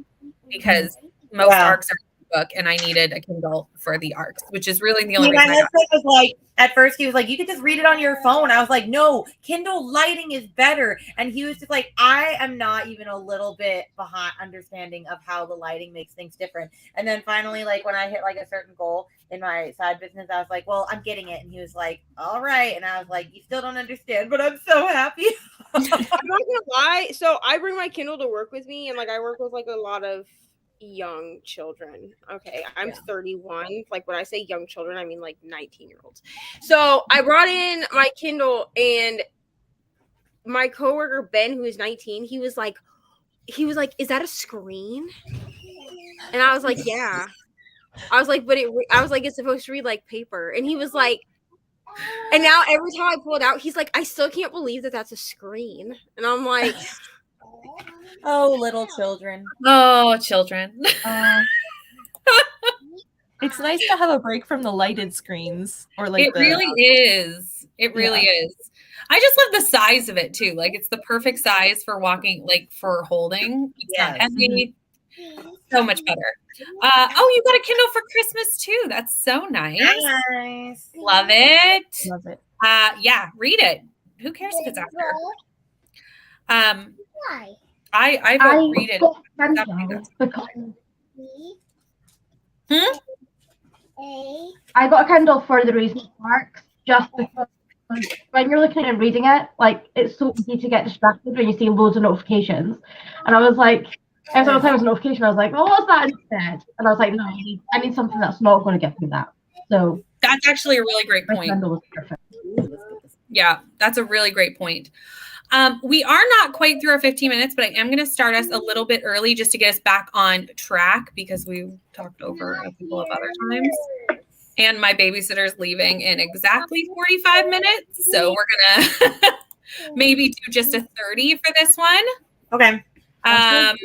because most ARCs are book, and I needed a Kindle for the ARCs, which is really the only reason. My husband was like, at first he was like, you could just read it on your phone. I was like, no, Kindle lighting is better. And he was just like, I am not even a little bit behind understanding of how the lighting makes things different. And then finally, like when I hit like a certain goal in my side business, I was like, well, I'm getting it. And he was like, all right. And I was like, you still don't understand, but I'm so happy. I'm not gonna lie. So I bring my Kindle to work with me, and like I work with like a lot of young children. Okay, I'm Yeah. 31. Like when I say young children, I mean like 19-year-olds. So I brought in my Kindle, and my coworker Ben, who is 19, he was like, "Is that a screen?" And I was like, "Yeah." I was like, I was like, "It's supposed to read like paper," and he was like. And now every time I pull it out, he's like, "I still can't believe that that's a screen." And I'm like, Oh, little children. Oh, children. It's nice to have a break from the lighted screens or like It really is. It really is. I just love the size of it too. Like it's the perfect size for walking, like for holding. It's not Yes. heavy. So much better. Oh, you got a Kindle for Christmas too. That's so nice. Nice. Love it. Love it. Yeah, read it. Who cares if it's after? Why? I I vote read it. got Gotta do Kindle that. because B Hmm? A I got a Kindle for the reason it works, just because when you're looking and reading it, like it's so easy to get distracted when you see loads of notifications. And I was like, every time there was a notification, I was like, well, what's that instead? And I was like, no, I need something that's not going to get me that. So That's actually a really great my point. Kindle was perfect. Yeah, that's a really great point. We are not quite through our 15 minutes, but I am going to start us a little bit early just to get us back on track because we talked over a couple of other times. And my babysitter's leaving in exactly 45 minutes. So we're going to maybe do just a 30 for this one. Okay. Just because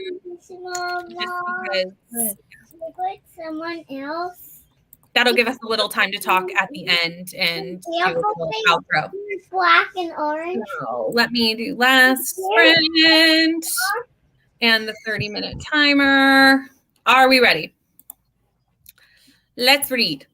someone else. that'll give us a little time to talk at the end and do a little outro. Black and orange. So let me do last sprint and the 30-minute timer. Are we ready? Let's read.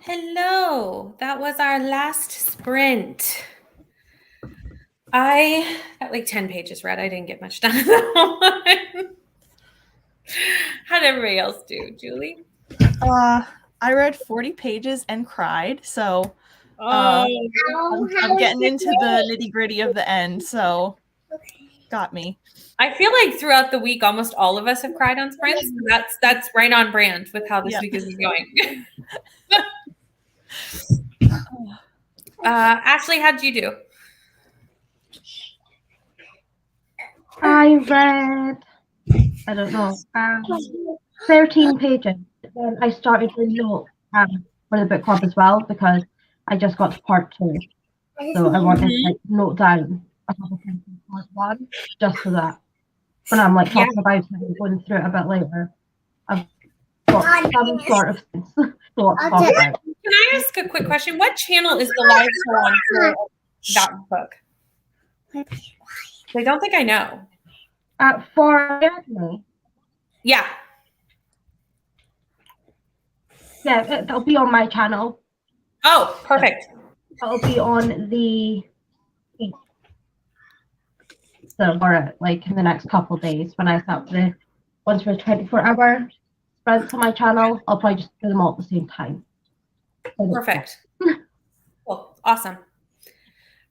Hello. That was our last sprint. I got like 10 pages read. I didn't get much done in that one. How did everybody else do, Julie? I read 40 pages and cried, so Oh, I'm getting into the nitty-gritty of the end, so got me. I feel like throughout the week, almost all of us have cried on sprints. That's right on brand with how this week is going. Ashley, how'd you do? I read, I don't know, 13 pages. Then I started to note for the book club as well because I just got to part 2. So I wanted to like note down a couple things in part 1 just so that when I'm like talking about it and going through it a bit later, I've got some sort of sense to what to talk about. Can I ask a quick question? What channel is the live show on for that book? I don't think I know. For me, Yeah. yeah, it'll be on my channel. Oh, perfect. It'll be on the so or like in the next couple of days when I set up the ones for 24-hour spreads on my channel. I'll probably just do them all at the same time. Perfect. Cool. Awesome.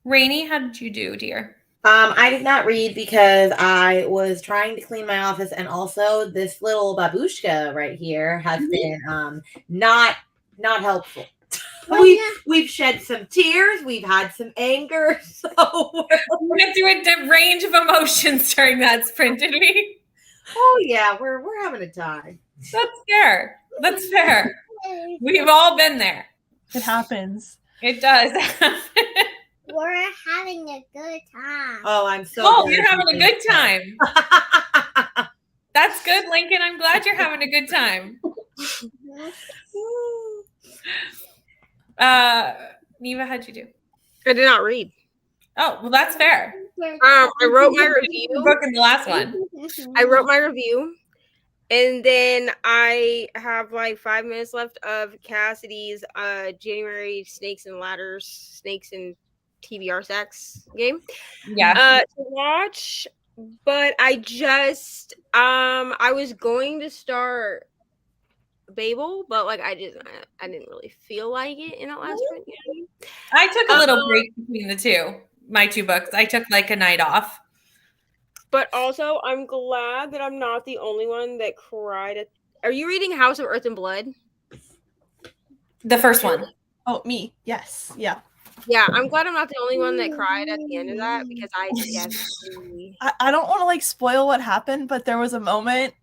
Rainey, how did you do, dear? I did not read because I was trying to clean my office, and also this little babushka right here has been not helpful. We've shed some tears, we've had some anger, so We went through a range of emotions during that sprint, did we? oh yeah, we're having a time. That's fair. That's fair. We've all been there. It happens. It does. we're having a good time. Oh, I'm so Oh, glad you're having a you good think so. time. That's good, Lincoln. I'm glad you're having a good time. Neva, how'd you do? I did not read. Oh, well, that's fair. I wrote my The review. book in the last one. I wrote my review, and then I have like 5 minutes left of Cassidy's January Snakes and TBR Stacks game. Yeah. To watch, but I just I was going to start Babel, but like I didn't really feel like it in that last one. You know what I mean? I took a little break between the two. My 2 books. I took like a night off. But also, I'm glad that I'm not the only one that cried. Are you reading House of Earth and Blood? The first one. Oh, me. Yes. Yeah. Yeah, I'm glad I'm not the only one that cried at the end of that because I I don't want to like spoil what happened, but there was a moment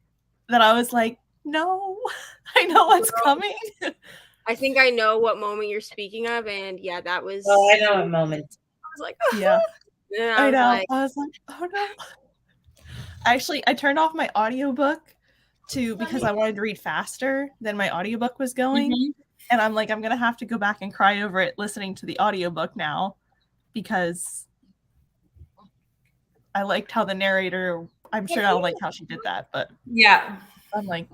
that I was like, no, I know what's coming. I think I know what moment you're speaking of, and yeah, that was. Oh, I know a moment. I was like, Yeah. I know. I was like, oh no. Actually, I turned off my audiobook because I wanted to read faster than my audiobook was going. Mm-hmm. And I'm like, I'm going to have to go back and cry over it listening to the audiobook now because I liked how the narrator, I'm sure I like how she did that, but Yeah. I'm like,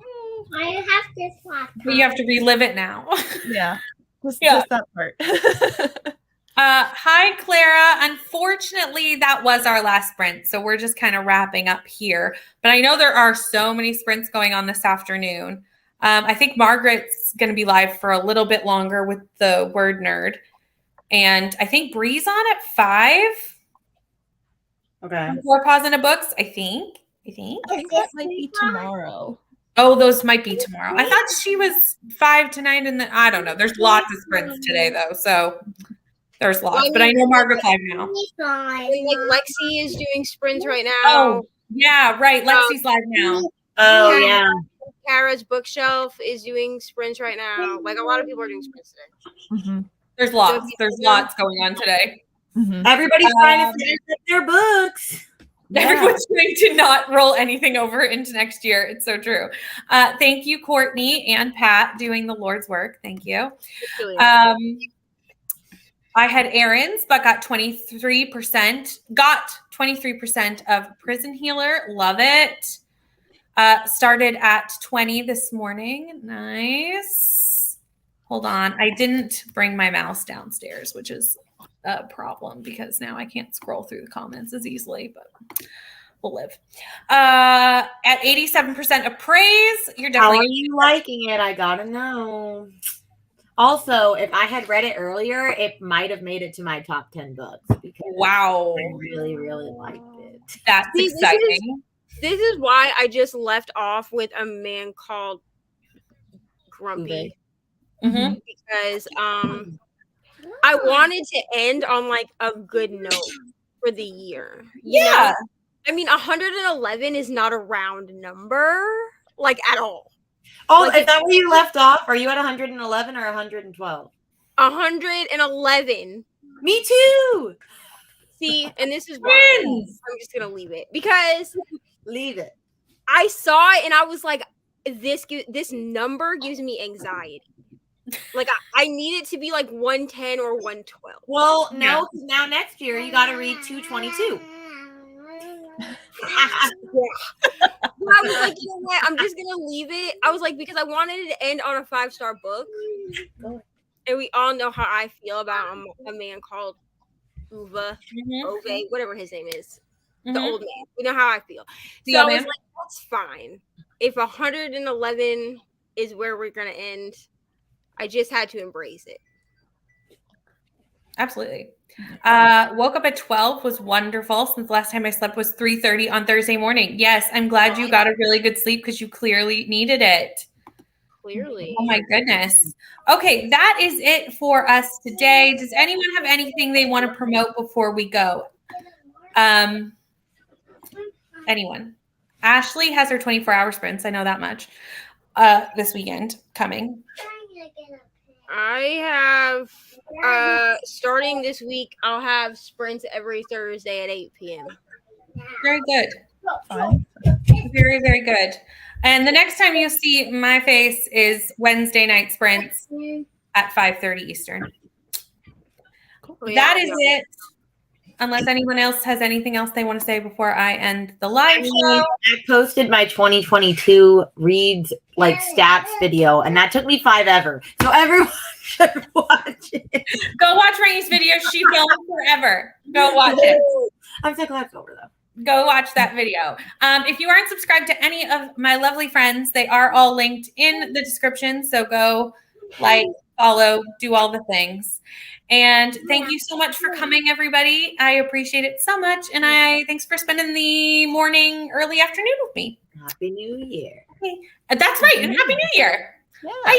I have to swap. But you have to relive it now. yeah, just that part. Hi, Clara. Unfortunately, that was our last sprint. So we're just kind of wrapping up here. But I know there are so many sprints going on this afternoon. I think Margaret's going to be live for a little bit longer with the Word Nerd. And I think Bree's on at 5. Okay. 4 Paws into Books, I think. I think that might be tomorrow. Oh, those might be tomorrow. I thought she was 5 tonight. And then I don't know. There's lots of sprints today, though. So there's lots. But I know Margaret's live now. I think like Lexi is doing sprints right now. Oh, yeah, right. Lexi's live now. Oh yeah. Kara's Bookshelf is doing sprints right now. Like a lot of people are doing sprints today. Mm-hmm. There's lots. There's lots going on today. Mm-hmm. Everybody's trying to finish up their books. Yeah. Everyone's trying to not roll anything over into next year. It's so true. Thank you, Courtney and Pat, doing the Lord's work. Thank you. I had errands, but got 23%. Got 23% of Prison Healer. Love it. Started at 20 this morning. Nice. Hold on. I didn't bring my mouse downstairs, which is a problem because now I can't scroll through the comments as easily, but we'll live. At 87% of praise, you're How definitely are you liking it? I gotta know. Also, if I had read it earlier, it might have made it to my top 10 books because wow. I really, really liked it. That's See, exciting. This is why I just left off with A Man Called Grumpy. Mm-hmm. Because I wanted to end on like a good note for the year. You know? I mean, 111 is not a round number, like at all. Oh, Like, is that where you left off? Are you at 111 or 112? 111. Me too. See, and this is why Friends. I'm just gonna leave it because Leave it. I saw it and I was like, this number gives me anxiety. Like I need it to be like 110 or 112. Well, now next year you got to read 222. I was like, you know what? I'm just gonna leave it. I was like, because I wanted it to end on a 5-star book, and we all know how I feel about A Man Called Ove, whatever his name is, the old man. We know how I feel. So I was like, that's fine. If 111 is where we're gonna end, I just had to embrace it. Absolutely. Woke up at 12 was wonderful since the last time I slept was 3:30 on Thursday morning. Yes, I'm glad you got a really good sleep because you clearly needed it. Clearly. Oh my goodness. Okay, that is it for us today. Does anyone have anything they want to promote before we go? Anyone? Ashley has her 24-hour sprints. I know that much. This weekend coming. I have starting this week, I'll have sprints every Thursday at 8 p.m. Very good. Fun. Very, very good. And the next time you see my face is Wednesday night sprints at 5:30 Eastern. That is it. Unless anyone else has anything else they want to say before I end the live show. I posted my 2022 reads like stats video, and that took me 5 ever. So everyone should watch it. Go watch Rainey's video. She filmed forever. Go watch it. I'm so glad it's over though. Go watch that video. If you aren't subscribed to any of my lovely friends, they are all linked in the description. So go like, follow, do all the things. And thank you so much for coming, everybody. I appreciate it so much. And thanks for spending the morning, early afternoon with me. Happy New Year. That's right. And Happy New Year. Yeah. Bye.